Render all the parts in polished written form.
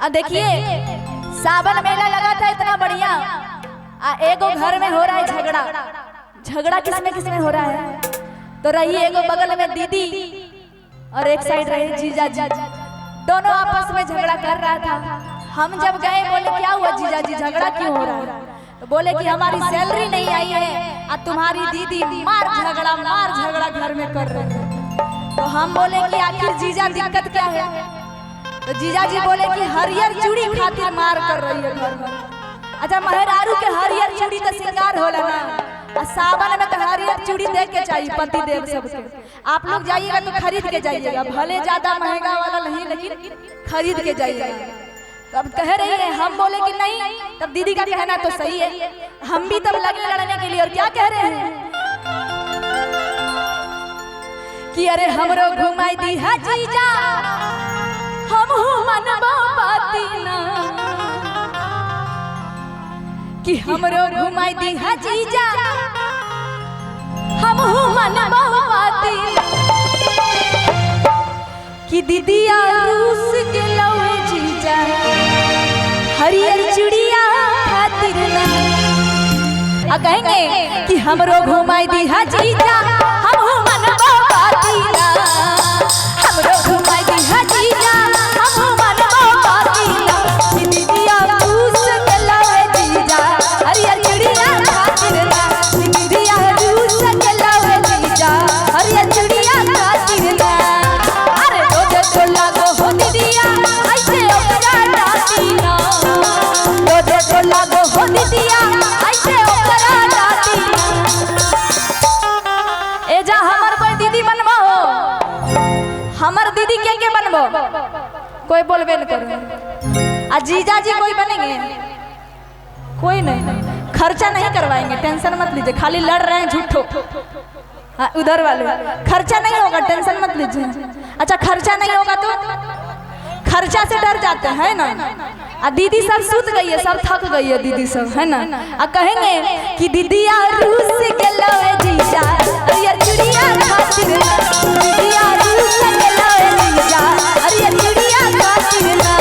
देखिए सावन मेला लगा था इतना बढ़िया। एगो घर में हो रहा है झगड़ा। झगड़ा किसमें हो रहा है? तो रही एगो बगल में दीदी और एक साइड रहे जीजा जी। दोनों आपस में झगड़ा कर रहा था। हम जब गए बोले क्या हुआ जीजा जी, झगड़ा क्यों हो रहा है? तो बोले कि हमारी सैलरी नहीं आई है और तुम्हारी दीदी मार झगड़ा घर में कर रहे हैं। तो हम बोले कि आखिर जीजा दिक्कत क्या है? तो जीजा जी बोले कि हरियर चूड़ी खातिर मार कर रही है घर में। अच्छा, मेहरारू के हरियर चूड़ी का श्रृंगार होला ना, और सावन में तो हरियर चूड़ी देख के चाहिए पति देव सबके। आप लोग जाइएगा तो खरीद के जाइएगा, भले ज्यादा महंगा वाला नहीं लेकिन खरीद के जाइएगा। तो अब कह रही है, हम बोले कि नहीं। तब दीदी का कहना तो सही है, हम भी तब लगे लड़ने के लिए। और क्या कह रहे हैं कि अरे हमरो घुमाई दी है जीजा, हम मनबो बाती ना, कि हमरो घुमाई दी है जीजा, हम मनबो बाती ना, कि दीदिया रूस के लवे जीजा हरियर चूड़िया खातिर ना। आ कहेंगे कि हमरो घुमाई दी है जीजा, हम मनबो बाती ना, हमरो घुमाई दी है जीजा, हम मनबो बाती ना, कि दीदिया रूस के लवे जीजा हरियर चूड़िया खातिर ना, कि दीदिया रूस के लवे जीजा हरियर चूड़िया खातिर ना। अरे रोजे तो लागो हो दीदिया ऐसे ओकरा डाटी ना, रोजे तो लागो हो दीदिया ऐसे ओकरा डाटी ना। ए जा हमर कोई दीदी बनबो, हमर दीदी के बनबो? कोई बोलबे न करो। आ जीजा जी कोई बनेंगे? कोई नहीं। खर्चा नहीं करवाएंगे, टेंशन मत लीजिए। खाली लड़ रहे हैं झूठो। हाँ, उधर वाले खर्चा नहीं होगा, टेंशन मत लीजिए। अच्छा, खर्चा नहीं होगा तो खर्चा से डर जाते हैं ना। आ दीदी सब सूत गई है, सब थक गई है दीदी सब, है ना। आ कहेंगे कि दीदिया रूस के लवे जीजा हरियर चूड़िया खातिर ना, दीदिया रूस के लवे जीजा हरियर चूड़िया खातिर ना।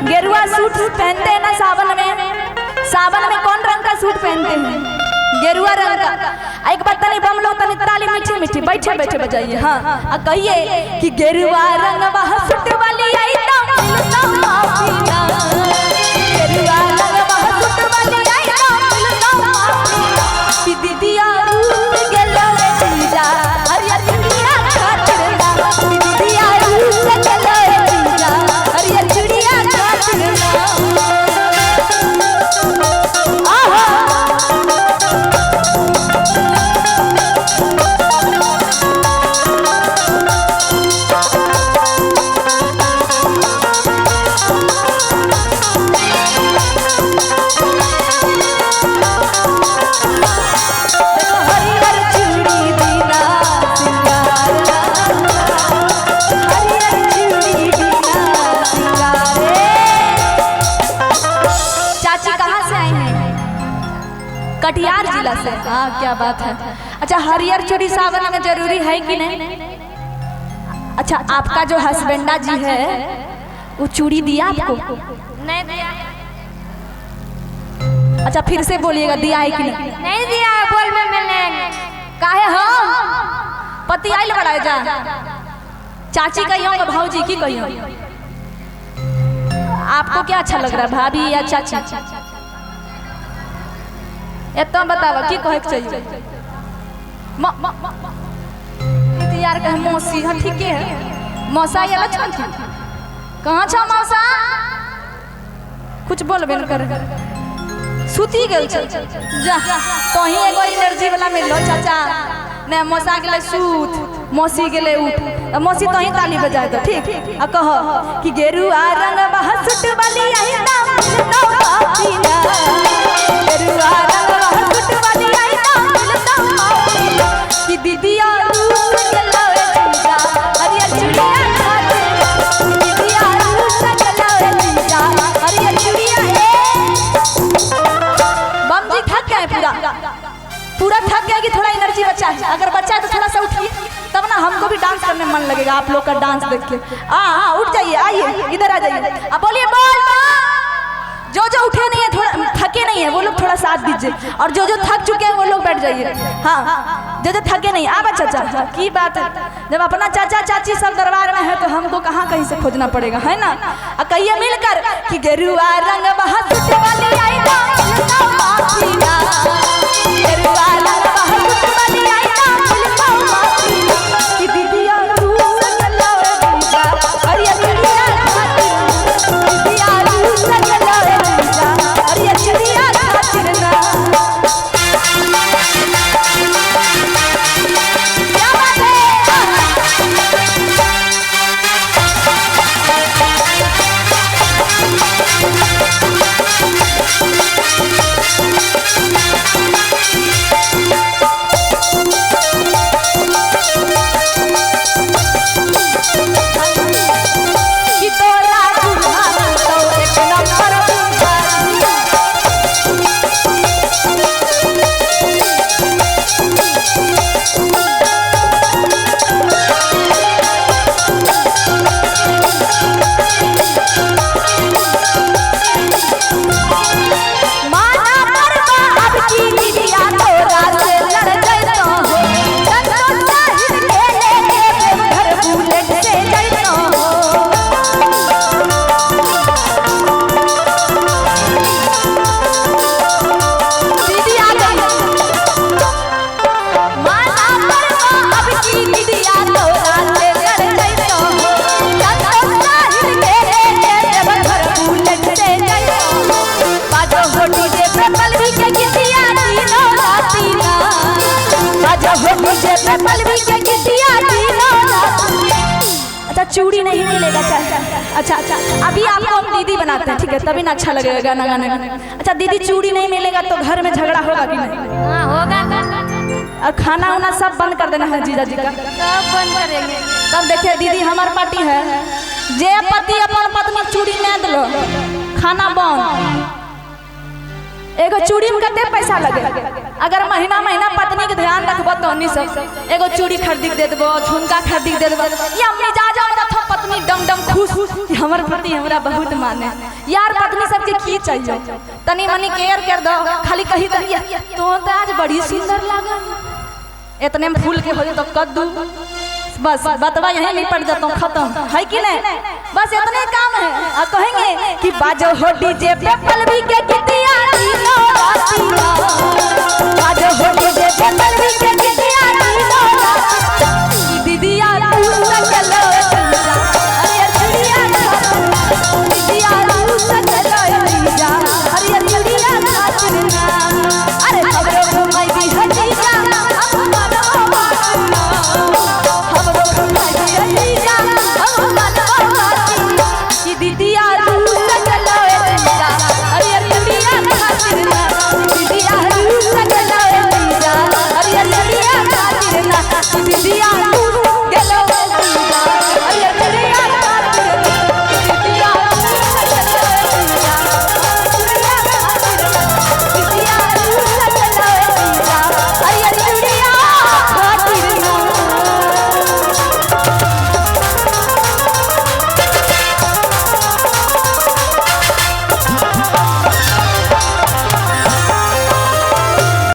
गेरुआ सूट पहनते हैं ना सावन में। सावन में कौन रंग का सूट पहनते हैं? गेरुआ रंग का। एक बात नहीं, बम लोग तनी ताली मीठी मीठी बैठे बैठे बजाइए। हाँ, कहिए कि गेरुआ रंग वह सूट वाली आई तो मिलता माफी ना, गेरुआ रंग वह सूट वाली आई तो मिलता माफी ना, कि दीदिया रूस के लवे जीजा हरियर चूड़िया खातिर ना, कि दीदिया रूस के लवे जीजा हरियर चूड़िया खातिर ना। कटिहार जिला से। हाँ क्या बात है। अच्छा हरियर चूड़ी सावन में जरूरी है कि नहीं? अच्छा आपका जो हस्बैंडा जी है वो चूड़ी दिया आपको? नहीं दिया। अच्छा फिर से बोलिएगा, दिया है कि नहीं? नहीं दिया है, बोल में मिलेंगे। काहे हम पति आइल बड़ा जा, चाची कहियो भाऊजी की कहियो? आपको क्या अच्छा लग रहा है, भाभी या चाची? इतना बतावा की कहे के चाहिए? यार कहे मौसी। हाँ ठीक है मौसा ये लक्षण थी। कहाँ छा मौसा? कुछ बोलबे न कर, सुती गेल छ जा। तो ही एगो एनर्जी वाला मिलो चाचा ने। मौसा गेले सूत, मौसी गेले उठ। मौसी तो ही ताली बजाए दो ठीक। आ कहो कि गेरुआ रंग बहसुट वाली आई नाम मिलता पापीना, गेरुआ रंग बहसुट वाली आई नाम मिलता पापीना कि दीदिया रूस गेलो जीजा हरियर चूड़िया खातिर, दीदिया रूस गेलो जीजा हरियर चूड़िया। बम जी थक गए पूरा थक गया कि थोड़ा एनर्जी बचा है? अगर बचा है तो थोड़ा सा उठिए, तब ना हमको भी डांस करने में मन लगेगा आप लोग का डांस देख के। हाँ उठ जाइए, आइए इधर आ जाइए। अब बोलिए बोल। जो जो उठे नहीं है, थोड़ा थके नहीं है वो लोग थोड़ा साथ दीजिए, और जो जो थक चुके हैं वो लोग बैठ जाइए। हाँ जो जो थके नहीं। आ चाचा की बात है, जब अपना चाचा चाची सब दरबार में है तो हमको कहाँ कहीं से खोजना पड़ेगा, है ना? कहिए मिलकर कि गेरुआ रंग बहसुट वाली आई ना मिलता पापीना, गेरुआ रंग बहसुट वाली आई ना मिलता पापीना कि दीदिया रूस गेलो जीजा हरियर चूड़िया खातिर, दीदिया रूस गेलो जीजा हरियर चूड़िया खातिर ना। क्या बात है? अच्छा चूड़ी नहीं मिलेगा चाचा? अच्छा अभी आपको हम दीदी बनाते हैं ठीक है, तभी ना अच्छा लगेगा गाना गाने में। अच्छा दीदी चूड़ी नहीं मिलेगा तो घर में झगड़ा होगा कि नहीं? हाँ होगा। और खाना वाना सब बंद कर देना है जीजा जी का, सब बंद करेंगे। तब देखिए दीदी हमार पार्टी है, जे पति अपन पत्नी चूड़ी नहीं दिलो खाना बंद। एगो चूड़ी में कते पैसा लगे? अगर महीना महीना पत्नी के ध्यान रखबो तो नहीं सब एगो चूड़ी खरीद दे देबो, झुमका खरीद दे देबो, या मिजाज में तो पत्नी डम डम खुश कि हमर पति हमरा बहुत माने। यार पत्नी सबके की चाहिए, तनी मनी केयर कर दो, खाली कही दरिया तो आज बड़ी सुंदर लागल, इतने में फूल के हो जाए तो कद्दू, बस बतवा यहीं नहीं पड़ जाता हूँ, खत्म है कि नहीं? बस इतने काम है। और कहेंगे कि बाजो हो डीजे पे पलवी के कितिया, बाजो हो डीजे पे पलवी के